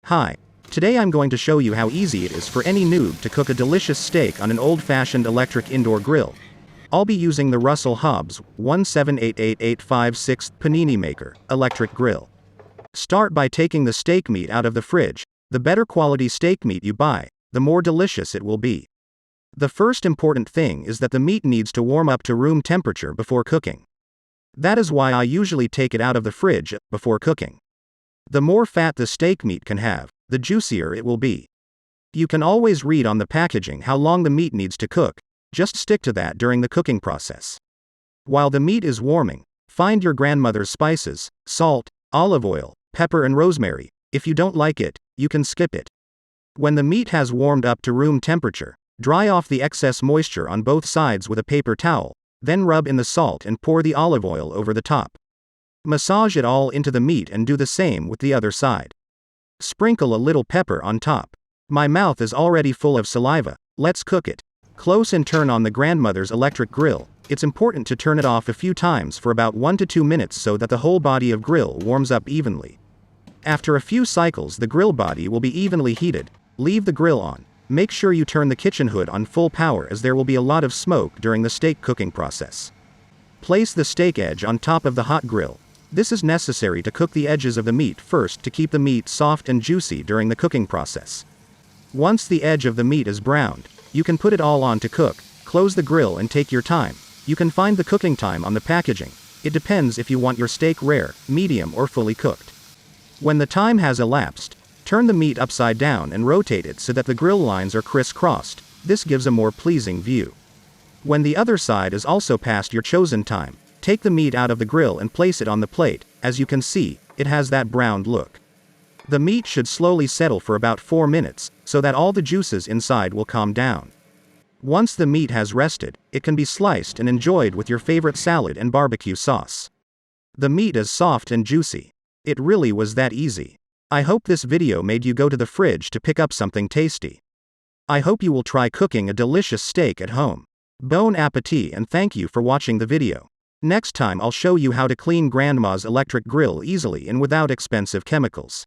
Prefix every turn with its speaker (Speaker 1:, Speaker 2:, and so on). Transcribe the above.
Speaker 1: Hi. Today I'm going to show you how easy it is for any noob to cook a delicious steak on an old-fashioned electric indoor grill. I'll be using the Russell Hobbs 1788856 Panini Maker electric grill. Start by taking the steak meat out of the fridge. The better quality steak meat you buy, the more delicious it will be. The first important thing is that the meat needs to warm up to room temperature before cooking. That is why I usually take it out of the fridge before cooking. The more fat the steak meat can have, the juicier it will be. You can always read on the packaging how long the meat needs to cook, just stick to that during the cooking process. While the meat is warming, find your grandmother's spices, salt, olive oil, pepper and rosemary. If you don't like it, you can skip it. When the meat has warmed up to room temperature, dry off the excess moisture on both sides with a paper towel, then rub in the salt and pour the olive oil over the top. Massage it all into the meat and do the same with the other side. Sprinkle a little pepper on top. My mouth is already full of saliva, let's cook it. Close and turn on the grandmother's electric grill. It's important to turn it off a few times for about 1 to 2 minutes so that the whole body of grill warms up evenly. After a few cycles, the grill body will be evenly heated. Leave the grill on. Make sure you turn the kitchen hood on full power as there will be a lot of smoke during the steak cooking process. Place the steak edge on top of the hot grill. This is necessary to cook the edges of the meat first to keep the meat soft and juicy during the cooking process. Once the edge of the meat is browned, you can put it all on to cook. Close the grill and take your time. You can find the cooking time on the packaging. It depends if you want your steak rare, medium or fully cooked. When the time has elapsed, turn the meat upside down and rotate it so that the grill lines are crisscrossed. This gives a more pleasing view. When the other side is also past your chosen time, take the meat out of the grill and place it on the plate. As you can see, it has that browned look. The meat should slowly settle for about 4 minutes, so that all the juices inside will calm down. Once the meat has rested, it can be sliced and enjoyed with your favorite salad and barbecue sauce. The meat is soft and juicy. It really was that easy. I hope this video made you go to the fridge to pick up something tasty. I hope you will try cooking a delicious steak at home. Bon appétit and thank you for watching the video. Next time I'll show you how to clean grandma's electric grill easily and without expensive chemicals.